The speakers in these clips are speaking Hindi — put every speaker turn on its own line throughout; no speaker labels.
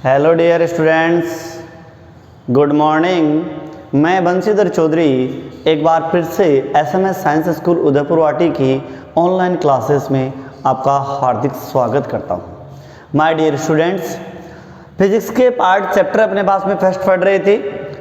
Hello dear students, good morning. मैं बंशीधर चौधरी एक बार फिर से एसएमएस साइंस स्कूल उदयपुर वाटी की ऑनलाइन क्लासेस में आपका हार्दिक स्वागत करता हूं। माय डियर स्टूडेंट्स, फिजिक्स के पार्ट चैप्टर अपने पास में फर्स्ट पढ़ रहे थे।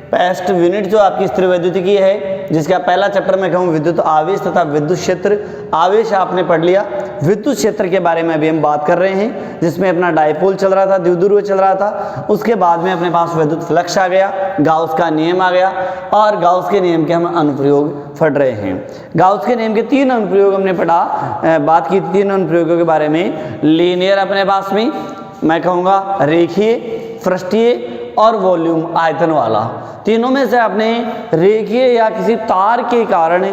फर्स्ट यूनिट जो आपकी स्थिरवैद्युतिकी है, जिसका पहला चैप्टर मैं कहूँ विद्युत आवेश तथा विद्युत क्षेत्र। आवेश आपने पढ़ लिया। विद्युत क्षेत्र के बारे में अभी हम बात कर रहे हैं, जिसमें अपना डायपोल चल रहा था, द्विध्रुव चल रहा था। उसके बाद में अपने पास विद्युत फ्लक्स आ गया, गाउस का नियम आ गया और गाउस के नियम के हम अनुप्रयोग पढ़ रहे हैं। गाउस के नियम के 3 अनुप्रयोग हमने पढ़ा, बात की 3 अनुप्रयोगों के बारे में। लीनियर अपने पास में मैं कहूँगा रेखीय, पृष्ठीय और वॉल्यूम आयतन वाला। तीनों में से आपने रेखीय या किसी तार के कारण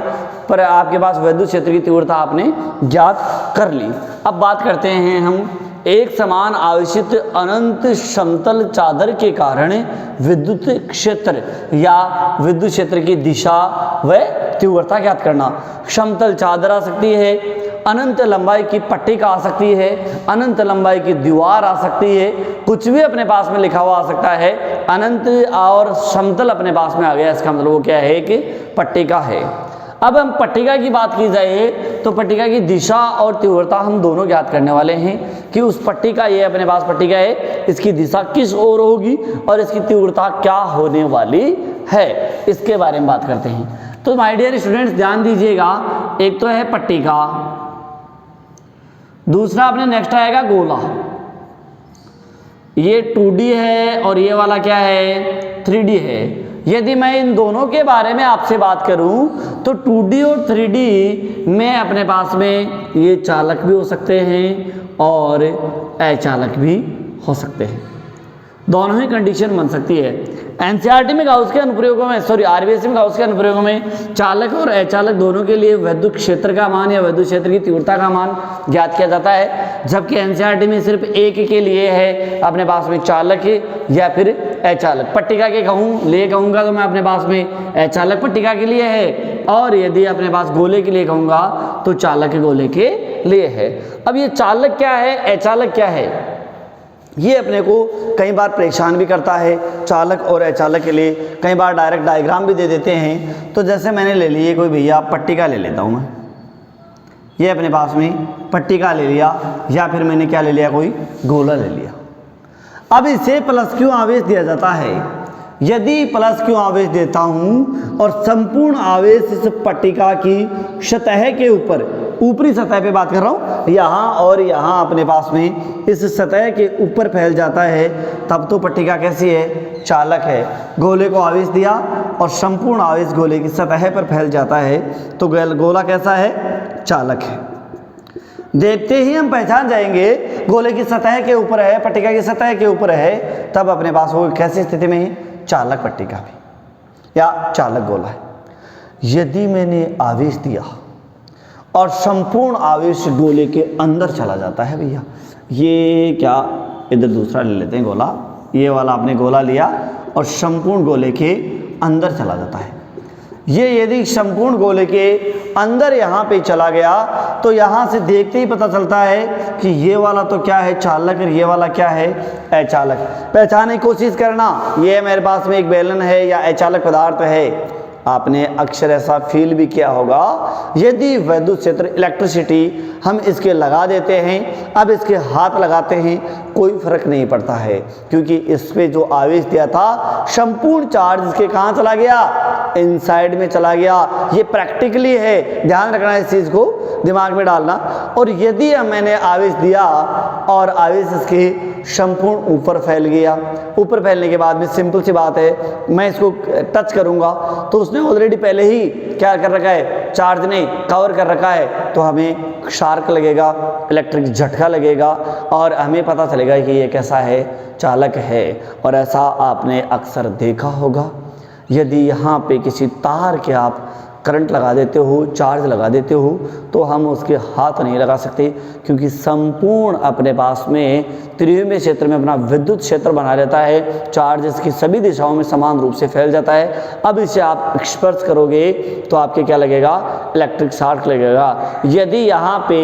पर आपके पास विद्युत क्षेत्र की तीव्रता आपने ज्ञात कर ली। अब बात करते हैं हम एक समान आवेशित अनंत समतल चादर के कारण विद्युत क्षेत्र या विद्युत क्षेत्र की दिशा व तीव्रता ज्ञात करना। समतल चादर आ सकती है, अनंत लंबाई की पट्टिका आ सकती है, अनंत लंबाई की दीवार आ सकती है, कुछ भी अपने पास में लिखा हुआ आ सकता है। अनंत और समतल अपने पास में आ गया, इसका मतलब वो क्या है कि पट्टिका है। अब हम पट्टिका की बात की जाए तो पट्टिका की दिशा और तीव्रता हम दोनों ज्ञात करने वाले हैं कि उस पट्टिका, ये अपने पास पट्टिका है, इसकी दिशा किस ओर होगी और इसकी तीव्रता क्या होने वाली है, इसके बारे में बात करते हैं। तो माय डियर स्टूडेंट्स ध्यान दीजिएगा, एक तो है पट्टिका, दूसरा अपने नेक्स्ट आएगा गोला। ये 2D है और ये वाला क्या है 3D है। यदि मैं इन दोनों के बारे में आपसे बात करूं तो 2D और 3D में अपने पास में ये चालक भी हो सकते हैं और अचालक भी हो सकते हैं, दोनों ही कंडीशन बन सकती है। एनसीईआरटी में गाउस के अनुप्रयोगों में, आरबीएससी में गाउस के अनुप्रयोगों में चालक और अचालक दोनों के लिए विद्युत क्षेत्र का मान या विद्युत क्षेत्र की तीव्रता का मान ज्ञात किया जाता है, जबकि एनसीईआरटी में सिर्फ एक के लिए है अपने पास में चालक या फिर अचालक। पट्टिका के कहूँगा तो मैं अपने पास में अचालक पट्टिका के लिए है, और यदि अपने पास गोले के लिए कहूँगा तो चालक गोले के लिए है। अब ये चालक क्या है, अचालक क्या है, ये अपने को कई बार परेशान भी करता है। चालक और अचालक के लिए कई बार डायरेक्ट डायग्राम भी दे देते हैं। तो जैसे मैंने ले लिए कोई भैया पट्टिका ले लेता हूँ मैं, ये अपने पास में पट्टिका ले लिया, या फिर मैंने क्या ले लिया, कोई गोला ले लिया। अब इसे प्लस क्यू आवेश दिया जाता है। यदि प्लस क्यू आवेश देता हूँ और संपूर्ण आवेश इस पट्टिका की सतह के ऊपर, ऊपरी सतह पे बात कर रहा हूँ, यहाँ और यहाँ अपने पास में इस सतह के ऊपर फैल जाता है, तब तो पट्टिका कैसी है, चालक है। गोले को आवेश दिया और संपूर्ण आवेश गोले की सतह पर फैल जाता है तो गोला कैसा है, चालक है। देखते ही हम पहचान जाएंगे गोले की सतह के ऊपर है, पट्टिका की सतह के ऊपर है, तब अपने पास वो कैसी स्थिति में है, चालक पट्टिका भी या चालक गोला है। यदि मैंने आवेश दिया और संपूर्ण आवेश गोले के अंदर चला जाता है, भैया ये क्या, इधर दूसरा ले लेते हैं गोला, ये वाला आपने गोला लिया और संपूर्ण गोले के अंदर चला जाता है। ये यदि संपूर्ण गोले के अंदर यहाँ पे चला गया तो यहाँ से देखते ही पता चलता है कि ये वाला तो क्या है, चालक, और ये वाला क्या है, अचालक। पहचानने की कोशिश करना, ये मेरे पास में एक बेलन है या अचालक पदार्थ है। आपने अक्सर ऐसा फील भी किया होगा, यदि विद्युत क्षेत्र इलेक्ट्रिसिटी हम इसके लगा देते हैं, अब इसके हाथ लगाते हैं, कोई फर्क नहीं पड़ता है, क्योंकि इस पे जो आवेश दिया था संपूर्ण चार्ज इसके कहाँ चला गया, इनसाइड में चला गया। ये प्रैक्टिकली है, ध्यान रखना इस चीज़ को दिमाग में डालना। और यदि मैंने आवेश दिया और आवेश इसके संपूर्ण ऊपर फैल गया, ऊपर फैलने के बाद में सिंपल सी बात है, मैं इसको टच करूंगा तो उसने ऑलरेडी पहले ही क्या कर रखा है, चार्ज ने कवर कर रखा है, तो हमें शार्क लगेगा, इलेक्ट्रिक झटका लगेगा और हमें पता चलेगा कि ये कैसा है, चालक है। और ऐसा आपने अक्सर देखा होगा, यदि यहाँ पे किसी तार के आप करंट लगा देते हो, चार्ज लगा देते हो, तो हम उसके हाथ नहीं लगा सकते, क्योंकि संपूर्ण अपने पास में त्रिविमीय क्षेत्र में अपना विद्युत क्षेत्र बना रहता है। चार्ज इसकी सभी दिशाओं में समान रूप से फैल जाता है। अब इसे आप स्पर्श करोगे तो आपके क्या लगेगा, इलेक्ट्रिक शॉक लगेगा। यदि यहाँ पे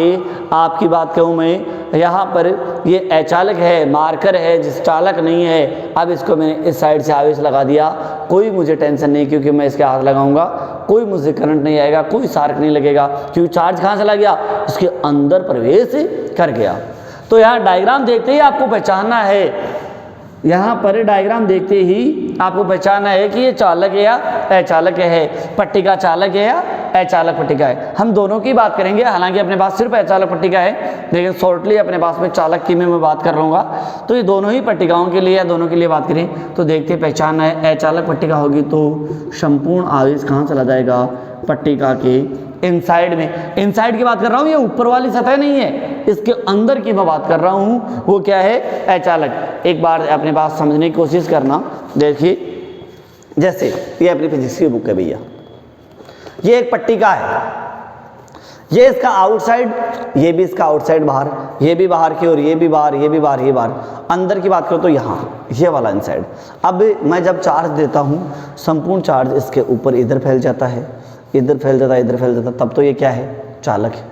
आपकी बात कहूँ मैं, यहाँ पर ये अचालक है, मार्कर है, जिस चालक नहीं है। अब इसको मैंने इस साइड से आवेश लगा दिया, कोई मुझे टेंशन नहीं, क्योंकि मैं इसके हाथ लगाऊंगा, कोई मुझे करंट नहीं आएगा, कोई शार्क नहीं लगेगा, क्योंकि चार्ज कहाँ चला गया, उसके अंदर प्रवेश कर गया। तो यहाँ डायग्राम देखते ही आपको पहचानना है, यहाँ पर डायग्राम देखते ही आपको पहचानना है कि ये चालक है या अचालक है, पट्टिका चालक है या अचालक पट्टिका है। हम दोनों की बात करेंगे, हालांकि अपने पास सिर्फ अचालक पट्टिका है, लेकिन शॉर्टली अपने पास में चालक की मैं बात कर रहूँगा। तो ये दोनों ही पट्टिकाओं के लिए या दोनों के लिए बात करें तो देखते पहचानना है। अचालक पट्टिका होगी तो संपूर्ण आवेश कहाँ चला जाएगा, पट्टिका के इनसाइड में। इनसाइड की बात कर रहा हूँ, ये ऊपर वाली सतह नहीं है, इसके अंदर की मैं बात कर रहा हूँ, वो क्या है, अचालक। एक बार अपने बात समझने की कोशिश करना। देखिए, जैसे ये अपनी फिजिक्स की बुक है भैया, ये एक पट्टिका है, ये इसका आउटसाइड, ये भी इसका आउटसाइड बाहर, ये भी बाहर की, और ये भी बाहर, ये भी बाहर, ये बाहर। अंदर की बात करो तो यहाँ ये वाला इनसाइड। अब मैं जब चार्ज देता हूँ, संपूर्ण चार्ज इसके ऊपर इधर फैल जाता है, इधर फैल जाता है, इधर फैल जाता है, तब तो ये क्या है, चालक है।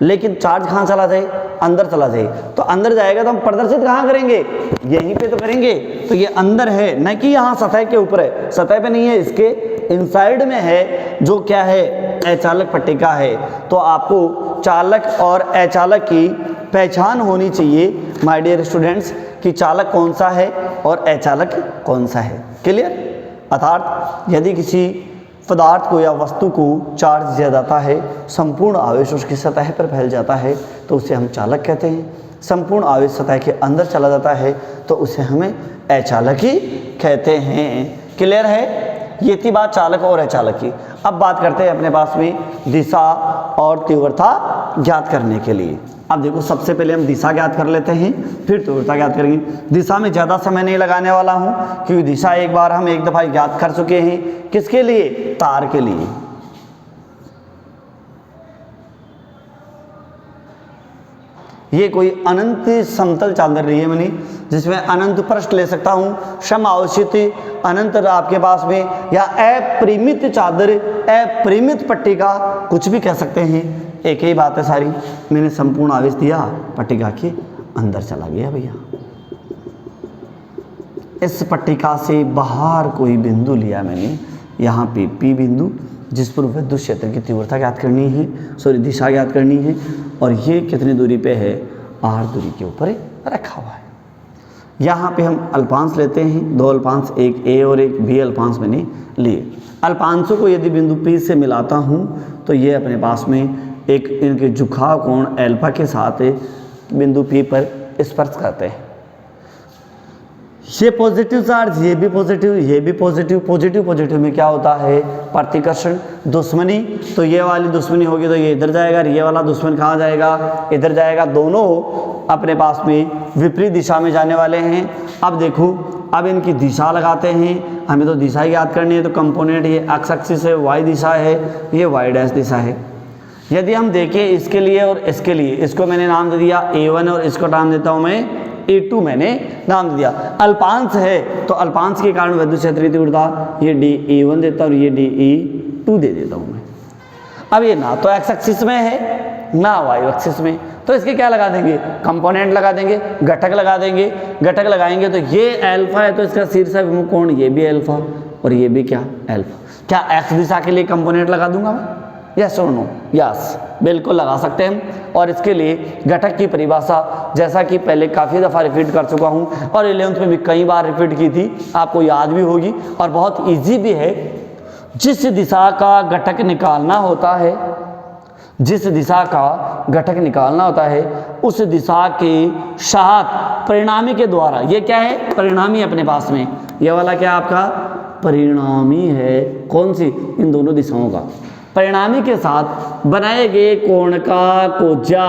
लेकिन चार्ज कहाँ चला जाए, अंदर चला जाए, तो अंदर जाएगा तो हम प्रदर्शित कहाँ करेंगे, यहीं पे तो करेंगे। तो ये अंदर है, न कि यहाँ सतह के ऊपर है, सतह पे नहीं है, इसके इनसाइड में है, जो क्या है, अचालक पट्टिका है। तो आपको चालक और अचालक की पहचान होनी चाहिए माय डियर स्टूडेंट्स, कि चालक कौन सा है और अचालक कौन सा है। क्लियर। अर्थात यदि किसी पदार्थ को या वस्तु को चार्ज दिया जाता है, संपूर्ण आवेश उसकी सतह पर फैल जाता है, तो उसे हम चालक कहते हैं। संपूर्ण आवेश सतह के अंदर चला जाता है तो उसे हमें अचालक ही कहते हैं। क्लियर है। ये थी बात चालक और अचालक की। अब बात करते हैं अपने पास में दिशा और तीव्रता ज्ञात करने के लिए। अब देखो, सबसे पहले हम दिशा ज्ञात कर लेते हैं, फिर तीव्रता ज्ञात करेंगे। दिशा में ज़्यादा समय नहीं लगाने वाला हूँ, क्योंकि दिशा एक बार हम एक दफ़ा ज्ञात कर चुके हैं। किसके लिए, तार के लिए। ये कोई अनंत समतल चादर नहीं है मैंने, जिसमें अनंत पृष्ठ ले सकता हूँ, समआवशित अनंत आपके पास में, या अपरिमित चादर, अपरिमित पट्टिका, कुछ भी कह सकते हैं, एक ही बात है सारी। मैंने संपूर्ण आवेश दिया, पट्टिका के अंदर चला गया भैया। इस पट्टिका से बाहर कोई बिंदु लिया मैंने, यहाँ पे P बिंदु, जिस पर विद्युत क्षेत्र की तीव्रता ज्ञात करनी है, सॉरी दिशा ज्ञात करनी है, और ये कितनी दूरी पे है, r दूरी के ऊपर रखा हुआ है। यहाँ पे हम अल्पांश लेते हैं, दो अल्पांश, एक a और एक b अल्पांश मैंने लिए। अल्पांशों को यदि बिंदु P से मिलाता हूँ तो ये अपने पास में एक इनके झुकाव कोण अल्फा के साथ बिंदु P पर स्पर्श करते हैं। ये पॉजिटिव चार्ज, ये भी पॉजिटिव, ये भी पॉजिटिव। पॉजिटिव पॉजिटिव में क्या होता है, प्रतिकर्षण, दुश्मनी। तो ये वाली दुश्मनी होगी तो ये इधर जाएगा, ये वाला दुश्मन कहाँ जाएगा, इधर जाएगा। दोनों अपने पास में विपरीत दिशा में जाने वाले हैं। अब देखो, अब इनकी दिशा लगाते हैं, हमें तो दिशा याद करनी है। तो कंपोनेंट ये एक्स एक्सिस है, वाई दिशा है, ये वाई डैश दिशा है। यदि हम देखें इसके लिए और इसके लिए, इसको मैंने नाम दे दिया A1 और इसको नाम देता हूँ मैं A2, मैंने नाम दे दिया। अल्पांश है तो अल्पांश के कारण विद्युत क्षेत्रीय तीव्रता ये DE1 देता हूँ और ये DE2 दे देता हूँ मैं। अब ये ना तो एक्स एक्सिस में है ना वाई एक्सिस में, तो इसके क्या लगा देंगे, कंपोनेंट लगा देंगे, घटक लगा देंगे। घटक लगाएंगे तो ये अल्फा है तो इसका शीर्ष अभिमुख कोण ये भी अल्फा और ये भी क्या, अल्फा। क्या एक्स दिशा के लिए कंपोनेंट लगा दूंगा मैं, यस और नो? यस, बिल्कुल लगा सकते हैं हम। और इसके लिए घटक की परिभाषा जैसा कि पहले काफ़ी दफ़ा रिपीट कर चुका हूँ और 11th में भी कई बार रिपीट की थी, आपको याद भी होगी और बहुत इजी भी है। जिस दिशा का घटक निकालना होता है, जिस दिशा का घटक निकालना होता है उस दिशा के साथ परिणामी के द्वारा, ये क्या है, परिणामी अपने पास में, ये वाला क्या आपका परिणामी है, कौन सी, इन दोनों दिशाओं का परिणामी के साथ बनाए गए कोण का कोज्या,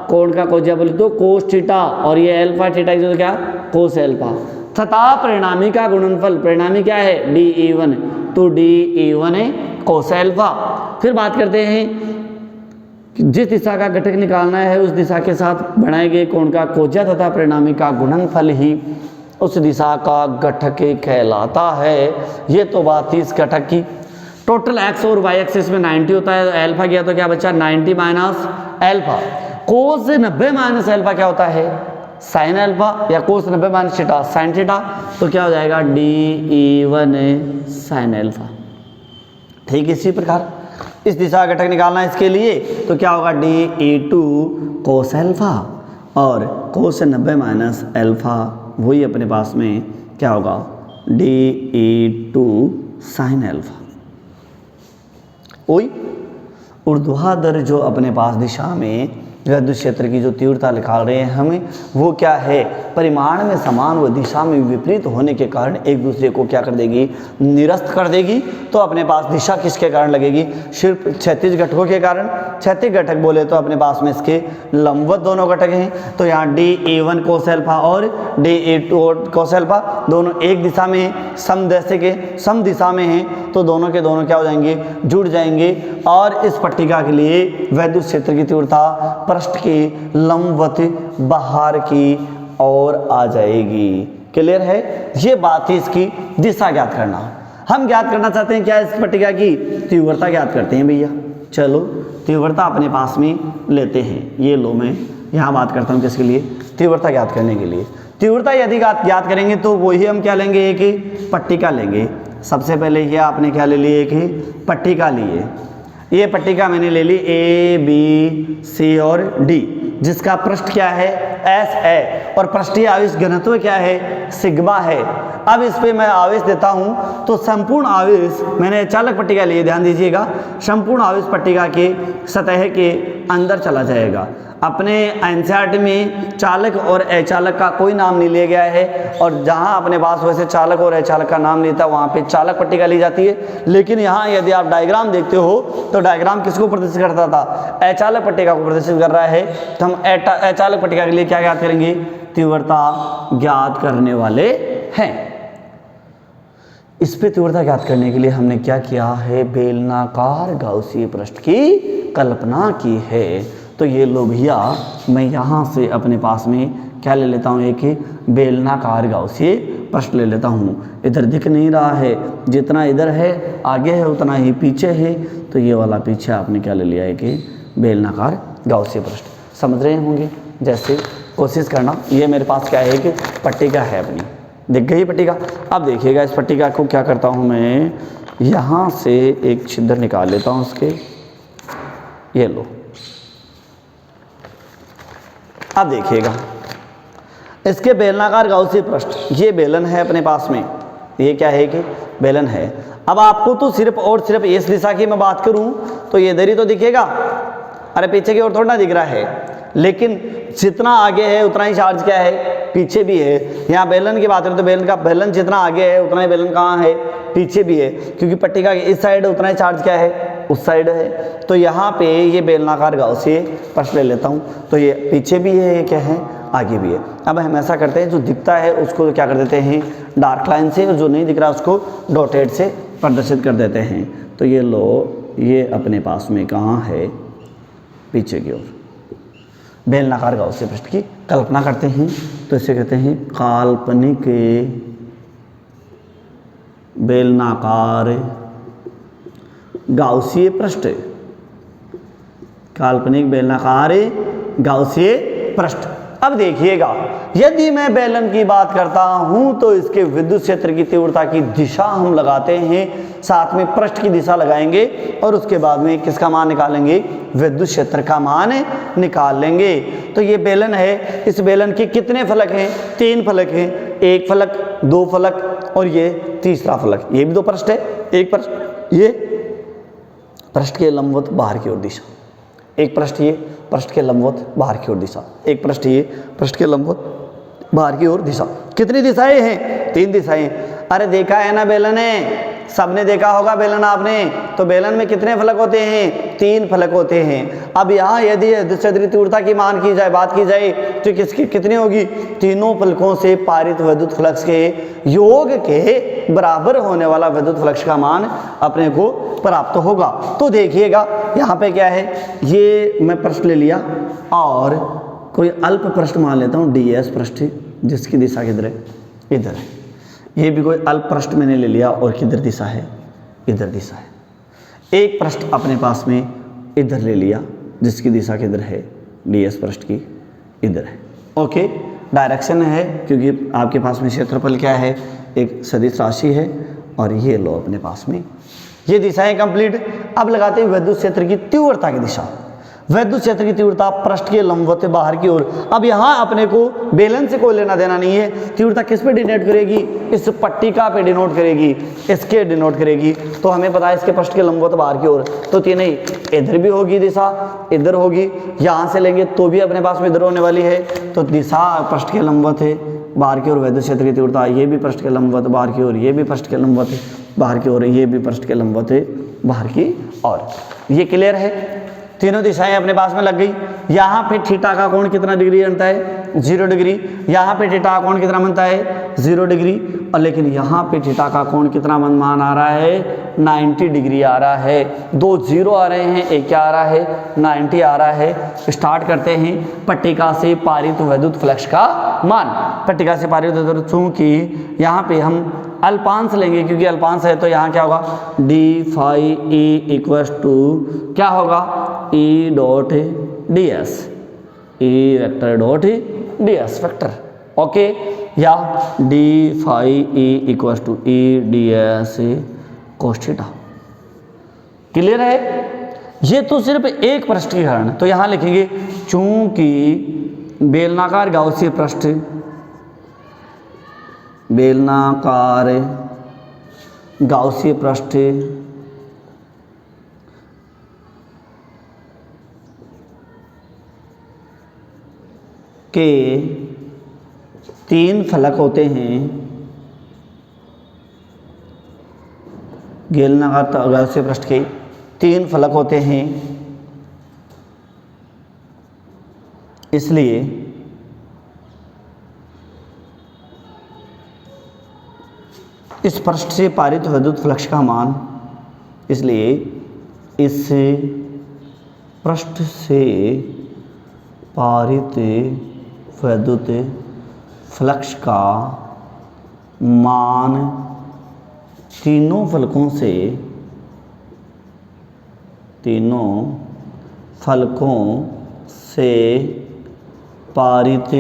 कोण का कोज्या बोले तो कोस थीटा, और ये अल्फा थीटा जो क्या, कोस अल्फा, तथा परिणामी का गुणनफल, परिणामी क्या है DE1, तो DE1 है कोस अल्फा, फिर बात करते हैं जिस दिशा का घटक निकालना है उस दिशा के साथ बनाए गए कोण का कोज्या तथा परिणामी का गुणनफल ही उस दिशा का घटक कहलाता है। ये तो बात थी इस घटक की। टोटल एक्स और वाई एक्सिस में 90 होता है, अल्फा गया तो क्या बचा 90 माइनस अल्फा। कोस 90 माइनस अल्फा क्या होता है साइन अल्फा, या कोस 90 माइनस थीटा साइन थीटा, तो क्या हो जाएगा DE1 साइन अल्फा। ठीक, इसी प्रकार इस दिशा का घटक निकालना है इसके लिए तो क्या होगा DE2 कोस अल्फा, और कोस 90 माइनस अल्फा वही अपने पास में क्या होगा DE2 साइन अल्फा। वही ऊर्ध्वाधर जो अपने पास दिशा में विद्युत क्षेत्र की जो तीव्रता निकाल रहे हैं हमें, वो क्या है परिमाण में समान व दिशा में विपरीत होने के कारण एक दूसरे को क्या कर देगी निरस्त कर देगी। तो अपने पास दिशा किसके कारण लगेगी सिर्फ क्षैतिज घटकों के कारण। क्षैतिज घटक बोले तो अपने पास में इसके लंबवत दोनों घटक हैं, तो यहाँ DE1 कोस अल्फा और DE2 कोस अल्फा दोनों एक दिशा में हैं, सम दिशा में हैं, तो दोनों के दोनों क्या हो जाएंगे जुड़ जाएंगे। और इस पट्टिका के लिए विद्युत क्षेत्र की तीव्रता पृष्ठ के लंबवत बाहर की ओर आ जाएगी। क्लियर है, ये बात है इसकी दिशा ज्ञात करना। हम ज्ञात करना चाहते हैं क्या इस पट्टिका की तीव्रता ज्ञात करते हैं भैया। चलो तीव्रता अपने पास में लेते हैं, ये लो मैं यहाँ बात करता हूँ किसके लिए तीव्रता ज्ञात करने के लिए। तीव्रता यदि ज्ञात करेंगे तो वही हम क्या लेंगे एक पट्टिका लेंगे। सबसे पहले ये आपने क्या ले लिए एक पट्टिका लिए, ये पट्टिका मैंने ले ली ABC और D, जिसका पृष्ठ क्या है S है और पृष्ठीय आवेश घनत्व क्या है सिग्मा है। अब इस पे मैं आवेश देता हूं तो संपूर्ण आवेश मैंने चालक पट्टिका लिए, ध्यान दीजिएगा, संपूर्ण आवेश पट्टिका के सतह के अंदर चला जाएगा। अपने एनसीईआरटी में चालक और अचालक का कोई नाम नहीं लिया गया है, और जहां अपने पास वैसे चालक और अचालक का नाम लेता है वहां पे चालक पट्टिका ली जाती है। लेकिन यहाँ यदि आप डायग्राम देखते हो तो डायग्राम किसको प्रदर्शित करता था अचालक पट्टिका को प्रदर्शित कर रहा है। तो हम अचालक पट्टिका के लिए क्या ज्ञात करेंगे तीव्रता ज्ञात करने वाले हैं। इस पे तीव्रता ज्ञात करने के लिए हमने क्या किया है बेलनाकार गाउसीय पृष्ठ की कल्पना की है। तो ये लो भैया मैं यहाँ से अपने पास में क्या ले लेता हूँ एक बेलनाकार गाउसीय पृष्ठ ले लेता हूँ। इधर दिख नहीं रहा है, जितना इधर है आगे है उतना ही पीछे है, तो ये वाला पीछे आपने क्या ले लिया है कि बेलनाकार गाउसीय पृष्ठ। समझ रहे होंगे, जैसे कोशिश करना। ये मेरे पास क्या है कि पट्टिका है अपनी, दिख गई पट्टिका। अब देखिएगा इस पट्टिका को क्या करता हूँ मैं यहाँ से एक छिद्र निकाल लेता हूँ उसके, ये लो। अब देखिएगा इसके बेलनाकार गाउसीय पृष्ठ, ये बेलन है अपने पास में, ये क्या है कि बेलन है। अब आपको तो सिर्फ और सिर्फ इस दिशा की मैं बात करूं तो ये इधर ही तो दिखेगा, अरे पीछे की ओर थोड़ा ना दिख रहा है। लेकिन जितना आगे है उतना ही चार्ज क्या है पीछे भी है। यहाँ बेलन की बात करें तो बेलन जितना आगे है उतना ही बेलन कहाँ है पीछे भी है, क्योंकि पट्टिका के इस साइड उतना ही चार्ज क्या है उस साइड है। तो यहाँ पे ये बेलनाकार गाउसीय पृष्ठ ले लेता हूँ, तो ये पीछे भी है, ये क्या है आगे भी है। अब हम ऐसा करते हैं जो दिखता है उसको क्या कर देते हैं डार्क लाइन से, और जो नहीं दिख रहा उसको डॉटेड से प्रदर्शित कर देते हैं। तो ये लो, ये अपने पास में कहाँ है पीछे की ओर बेलनाकार गाउसीय पृष्ठ की कल्पना करते हैं। तो इसे कहते हैं काल्पनिक बेलनाकार गाउसीय पृष्ठ, काल्पनिक बेलनाकार गाउसीय पृष्ठ। अब देखिएगा यदि मैं बेलन की बात करता हूं तो इसके विद्युत क्षेत्र की तीव्रता की दिशा हम लगाते हैं, साथ में पृष्ठ की दिशा लगाएंगे और उसके बाद में किसका मान निकालेंगे विद्युत क्षेत्र का मान निकाल लेंगे। तो ये बेलन है, इस बेलन के कितने फलक हैं 3 फलक हैं, एक फलक 2 फलक और ये तीसरा फलक। ये भी 2 पृष्ठ है, एक पृष्ठ ये पृष्ठ के लंबवत बाहर की ओर दिशा, एक पृष्ठ ये पृष्ठ के लंबवत बाहर की ओर दिशा, एक पृष्ठ ये पृष्ठ के लंबवत बाहर की ओर दिशा। कितनी दिशाएं हैं 3 दिशाएं। अरे देखा है ना बेलन है, सबने देखा होगा बेलन आपने, तो बेलन में कितने फलक होते हैं? 3 फलक होते हैं। अब यहाँ यदि विद्युत क्षेत्र तीव्रता की मान की जाए, बात की जाए, तो किसकी कितनी होगी? तीनों फलकों से पारित विद्युत फ्लक्स के योग के बराबर होने वाला विद्युत फ्लक्स का मान अपने को प्राप्त होगा। तो देखिएगा यहाँ पे क्या है, ये मैं पृष्ठ ले लिया और कोई अल्प पृष्ठ मान लेता हूँ, ds पृष्ठ, जिसकी दिशा किधर है? इधर है। ये भी कोई अल्प पृष्ठ मैंने ले लिया और किधर दिशा है? इधर दिशा है। एक पृष्ठ अपने पास में इधर ले लिया जिसकी दिशा किधर है? ds पृष्ठ की इधर है। ओके, डायरेक्शन है क्योंकि आपके पास में क्षेत्रफल क्या है? एक सदिश राशि है और ये लो अपने पास में ये दिशाएं कंप्लीट। अब लगाते हैं विद्युत क्षेत्र की तीव्रता की दिशा। विद्युत क्षेत्र की तीव्रता पृष्ठ के लंबवत बाहर की ओर। अब यहाँ अपने को बेलन से कोई लेना देना नहीं है। तीव्रता किस पे डिनोट करेगी? इस पट्टिका पे डिनोट करेगी, इसके डिनोट करेगी। तो हमें पता है इसके पृष्ठ के लंबवत बाहर की ओर, तो तीन ही इधर भी होगी दिशा, इधर होगी, यहाँ से लेंगे तो भी अपने पास में इधर होने वाली है। तो दिशा पृष्ठ के लंबवत है बाहर की ओर, विद्युत क्षेत्र की तीव्रता ये भी पृष्ठ के लंबवत बाहर की ओर, ये भी पृष्ठ के लंबवत बाहर की ओर, ये भी पृष्ठ के लंबवत बाहर की ओर। ये क्लियर है? तीनों दिशाएं अपने पास में लग गई। यहाँ पे थीटा का कोण कितना डिग्री बनता है? 0 डिग्री। यहाँ पे थीटा का कोण कितना बनता है? 0 डिग्री। और लेकिन यहाँ पे थीटा का कोण कितना मान आ रहा है? 90 डिग्री आ रहा है। 2 0 आ रहे हैं, एक क्या आ रहा है? 90 आ रहा है। स्टार्ट करते हैं पट्टिका से पारित विद्युत फ्लक्स का मान। पट्टिका से पारित विद्युत, चूंकि यहाँ पे हम अल्पांश लेंगे क्योंकि अल्पांश है, तो यहाँ क्या होगा? D phi E equals to क्या होगा? E dot ds, E vector dot ds vector. Okay, या d phi E equals to E ds cos theta. Clear है? ये तो सिर्फ एक पृष्ठ की कारण। तो यहाँ लिखेंगे चूंकि बेलनाकार गाउसीय पृष्ठ, बेलनाकार गाउसीय पृष्ठ के 3 फलक होते हैं। बेलनाकार गाउसीय पृष्ठ के 3 फलक होते हैं, इसलिए इस पृष्ठ से पारित विद्युत फ्लक्स का मान, इसलिए इस पृष्ठ से पारित विद्युत फ्लक्स का मान तीनों फलकों से पारित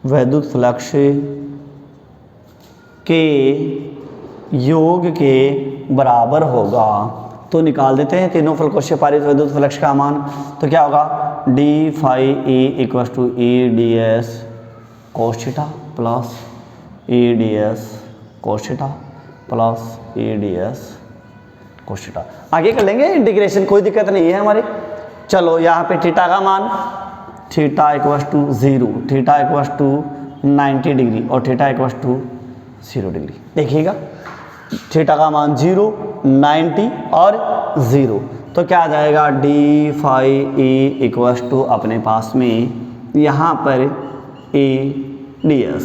विद्युत फ्लक्स के योग के बराबर होगा। तो निकाल देते हैं तीनों फलकों से पारित विद्युत फ्लक्स का मान। तो क्या होगा? D phi E equals to E ds cos theta plus E ds cos theta plus E ds cos theta. आगे कर लेंगे इंटीग्रेशन, कोई दिक्कत नहीं है हमारी। चलो यहाँ पे थीटा का मान, theta equals to 0, theta equals to 90 degree और थीटा इक्वल्स टू 0 डिग्री। देखिएगा थीटा का मान 0, 90 और 0, तो क्या आ जाएगा? D phi E equals to अपने पास में यहाँ पर ए ds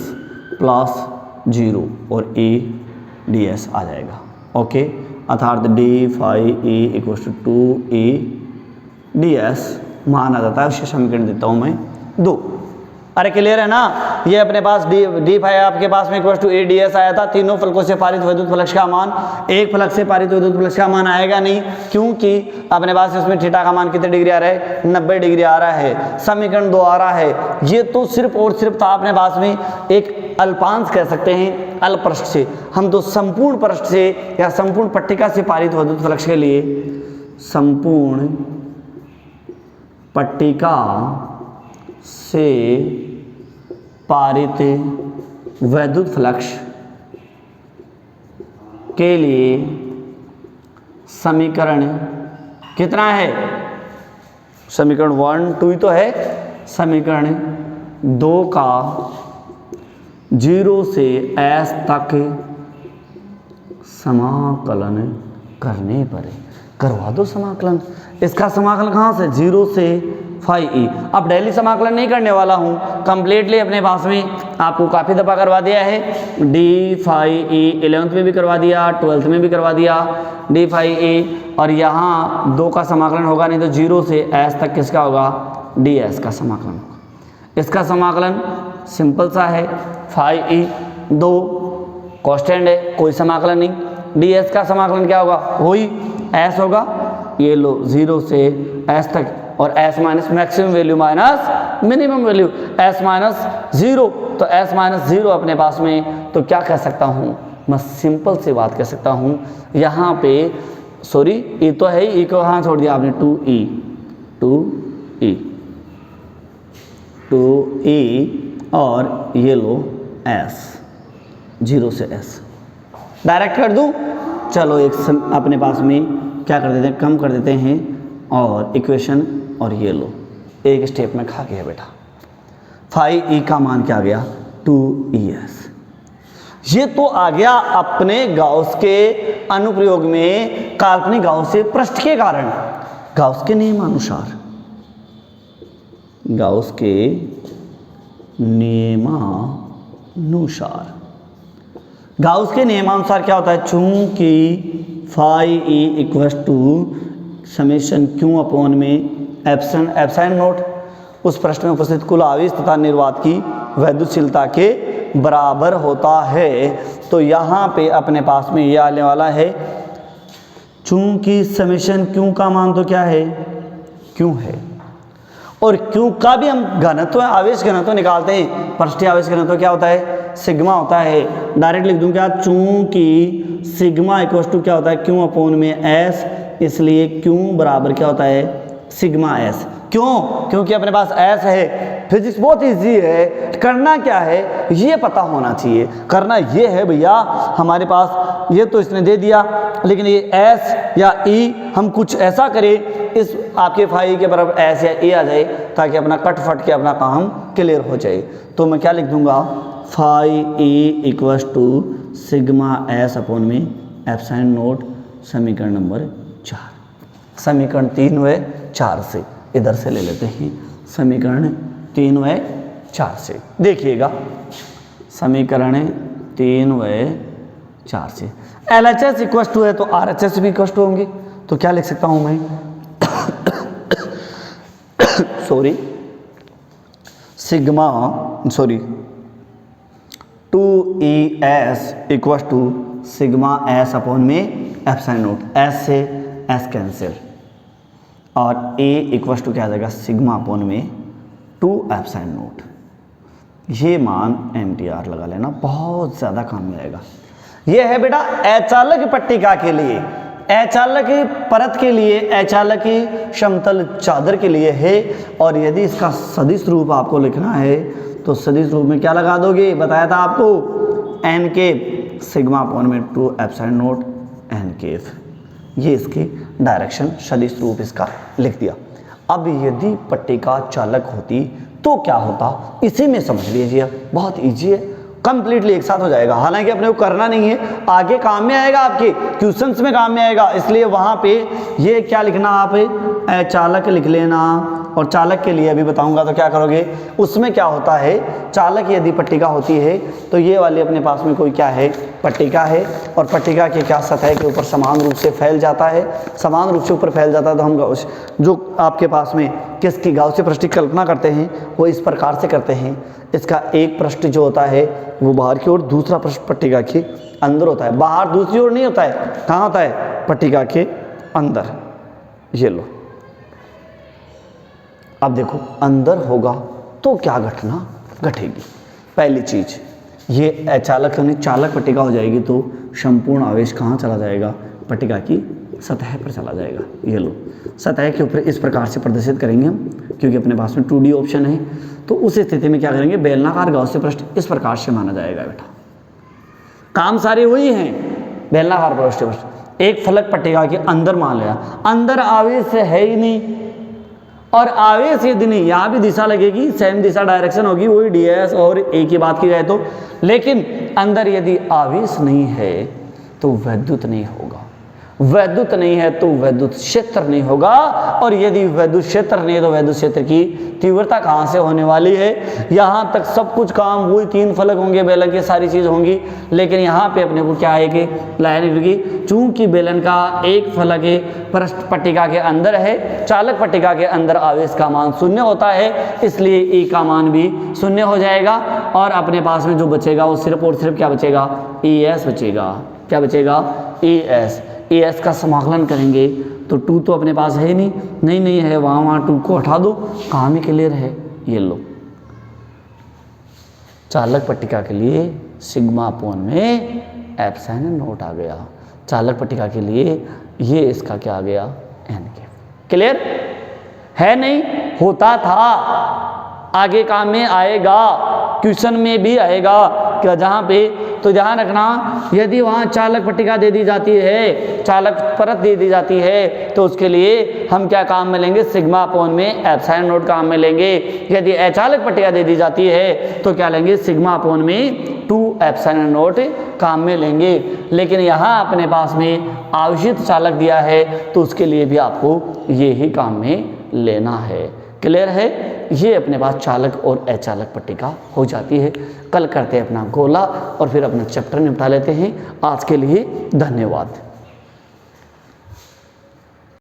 प्लस 0 और ए ds आ जाएगा। ओके, अर्थात d phi E equals to 2 A ds मान आ जाता है। उससे समीकरण देता हूँ मैं 2। अरे क्लियर है ना? ये अपने पास डी फाई आपके पास में इक्वल्स टू ए ds आया था। तीनों फलकों से पारित विद्युत फ्लक्स का मान, एक फलक से पारित विद्युत फ्लक्स का मान आएगा नहीं, क्योंकि अपने पास इसमें थीटा का मान कितने डिग्री आ रहा है? 90 डिग्री आ रहा है। समीकरण 2 आ रहा है। ये तो सिर्फ और सिर्फ था अपने पास में एक अल्पांश कह सकते हैं अल्प पृष्ठ से। हम तो संपूर्ण पृष्ठ से या संपूर्ण पट्टिका से पारित विद्युत फ्लक्स के लिए संपूर्ण पट्टिका से पारित विद्युत फ्लक्स के लिए समीकरण कितना है? समीकरण 1 2 ही तो है। समीकरण 2 का 0 से s तक समाकलन करने पर करवा दो समाकलन। इसका समाकलन कहाँ से, 0 से फाई ई। अब डेली समाकलन नहीं करने वाला हूँ, कंप्लीटली अपने पास में आपको काफ़ी दफ़ा करवा दिया है। डी फाई ई 11th में भी करवा दिया, 12th में भी करवा दिया डी फाई ई। और यहाँ 2 का समाकलन होगा, नहीं तो 0 से एस तक किसका होगा, डी एस का समाकलन होगा। इसका समाकलन सिंपल सा है, फाई ई 2 कांस्टेंट है, कोई समाकलन नहीं। डी एस का समाकलन क्या होगा, वही एस होगा, ये लो 0 से एस तक, और S minus maximum value minus minimum value, S minus 0, तो एस माइनस 0 अपने पास में, तो क्या कह सकता हूँ मैं, सिंपल सी बात कह सकता हूँ यहाँ पे, सॉरी ई तो है, ई को कहाँ छोड़ दिया आपने, 2e और ये लो s, 0 से s डायरेक्ट कर दूँ। चलो एक अपने पास में क्या कर देते हैं, कम कर देते हैं, और इक्वेशन, और ये लो एक स्टेप में खा गया बेटा। फाई ई का मान क्या आ गया, 2es। ये तो आ गया अपने गाउस के अनुप्रयोग में काल्पनिक गाउस से पृष्ठ के कारण, गाउस के नियमानुसार, गाउस के नियमानुसार, गाउस के नियमानुसार क्या होता है, चूंकि phi E equal to summation Q upon में एप्सिलॉन नोट उस प्रश्न में उपस्थित कुल आवेश तथा निर्वात की वैद्युतशीलता के बराबर होता है। तो यहाँ पे अपने पास में ये आने वाला है, चूंकि समेशन क्यू का मान तो क्या है, क्यू है, और क्यू का भी हम घनत्व, आवेश घनत्व निकालते हैं। पृष्ठीय आवेश घनत्व क्या होता है, सिग्मा होता है। डायरेक्ट लिख दूं क्या, चूंकि सिग्मा इक्वल टू क्या होता है, क्यू अपॉन में एस, इसलिए क्यू बराबर क्या होता है, सिग्मा एस। क्यों, क्योंकि अपने पास एस है। फिजिक्स बहुत इजी है, करना क्या है ये पता होना चाहिए। करना ये है भैया, हमारे पास ये तो इसने दे दिया, लेकिन ये एस या ई हम कुछ ऐसा करें इस आपके फाई के बराबर एस या ए आ जाए, ताकि अपना कट फट के अपना काम क्लियर हो जाए। तो मैं क्या लिख दूंगा, phi E equal to sigma S upon में एप्सिलॉन नोट, समीकरण नंबर 4। समीकरण 3 व 4 से इधर से ले लेते हैं, समीकरण 3 व 4 से देखिएगा, समीकरण 3 व 4 से LHS इक्वल टू है तो RHS भी इक्वल टू होंगे। तो क्या लिख सकता हूं मैं sorry sigma 2ES equal to sigma S upon में एप्सिलॉन नोट, एस से एस कैंसिल, और A इक्वल टू क्या आ जाएगा, सिग्मा अपॉन में 2 एप्सिलॉन नोट। ये मान MTR लगा लेना, बहुत ज़्यादा काम में आएगा। ये है बेटा अचालक पट्टिका के लिए, अचालक परत के लिए, अचालक समतल चादर के लिए है। और यदि इसका सदिश रूप आपको लिखना है तो सदिश रूप में क्या लगा दोगे, बताया था आपको, एन के सिग्मा अपॉन में 2 एप्सिलॉन नोट एन के। ये इसकी डायरेक्शन सदिश रूप इसका लिख दिया। अब यदि पट्टिका चालक होती तो क्या होता, इसी में समझ लीजिए, बहुत इजी है, कंप्लीटली एक साथ हो जाएगा। हालांकि अपने को करना नहीं है, आगे काम में आएगा, आपके क्वेश्चंस में काम में आएगा, इसलिए वहां पे ये क्या लिखना, आप चालक लिख लेना। और चालक के लिए अभी बताऊंगा तो क्या करोगे, उसमें क्या होता है, चालक यदि पट्टिका होती है तो ये वाली अपने पास में कोई क्या है, पट्टिका है, और पट्टिका के क्या सतह के ऊपर समान रूप से फैल जाता है, समान रूप से ऊपर फैल जाता है। तो हम जो आपके पास में किसकी गाउसीय पृष्ठ की कल्पना करते हैं वो इस प्रकार से करते हैं। इसका एक पृष्ठ जो होता है वो बाहर की ओर, दूसरा पृष्ठ पट्टिका के अंदर होता है। बाहर दूसरी ओर नहीं होता है, कहाँ होता है, पट्टिका के अंदर। ये लो, अब देखो अंदर होगा तो क्या घटना घटेगी। पहली चीज ये अचालक चालक पट्टिका हो जाएगी तो संपूर्ण आवेश कहाँ चला जाएगा, पट्टिका की सतह पर चला जाएगा। ये लो, सतह के ऊपर इस प्रकार से प्रदर्शित करेंगे हम, क्योंकि अपने पास में 2D ऑप्शन है। तो उस स्थिति में क्या करेंगे, बेलनाकार गाउसीय पृष्ठ इस प्रकार से माना जाएगा बेटा। काम सारे वही हैं, बेलनाकार पृष्ठ एक फलक पट्टिका के अंदर मान लिया, अंदर आवेश है ही नहीं, और आवेश यदि नहीं, यहाँ भी दिशा लगेगी, सेम दिशा डायरेक्शन होगी, वही DS और A की बात की जाए तो, लेकिन अंदर यदि आवेश नहीं है तो विद्युत नहीं होगा। वैद्युत नहीं है तो वैद्युत क्षेत्र नहीं होगा, और यदि वैद्युत क्षेत्र नहीं है तो वैद्युत क्षेत्र की तीव्रता कहाँ से होने वाली है। यहाँ तक सब कुछ काम वही 3 फलक होंगे, बेलन की सारी चीज़ होंगी, लेकिन यहाँ पे अपने को क्या है कि लाइन क्योंकि चूंकि बेलन का एक फलक पृष्ठ पट्टिका के अंदर है, चालक पट्टिका के अंदर आवेश का मान 0 होता है, इसलिए ई का मान भी 0 हो जाएगा, और अपने पास में जो बचेगा वो सिर्फ और सिर्फ क्या बचेगा, ई एस बचेगा। क्या बचेगा, ई एस। ए एस का समाकलन करेंगे तो 2 तो अपने पास है नहीं है, वहाँ 2 को हटा दो, काम ही क्लियर है। ये लो, चालक पट्टिका के लिए सिग्मा अपॉन में एप्सिलॉन नॉट आ गया, चालक पट्टिका के लिए ये इसका क्या आ गया, एन के। क्लियर है, नहीं होता था, आगे काम में आएगा, क्वेश्चन में भी आएगा क्या, जहाँ पे तो ध्यान रखना, यदि वहाँ चालक पट्टिका दे दी जाती है, चालक परत दे दी जाती है, तो उसके लिए हम क्या काम में लेंगे, सिग्मा अपॉन में एप्सिलॉन नॉट काम में लेंगे। यदि अचालक पट्टिका दे दी जाती है तो क्या लेंगे, सिग्मा अपॉन में 2 एप्सिलॉन नॉट काम में लेंगे। लेकिन यहाँ अपने पास में आवेशित चालक दिया है तो उसके लिए भी आपको ये ही काम में लेना है। क्लियर है, ये अपने पास चालक और अचालक पट्टिका हो जाती है। कल करते हैं अपना गोला और फिर अपना चैप्टर निपटा लेते हैं। आज के लिए धन्यवाद।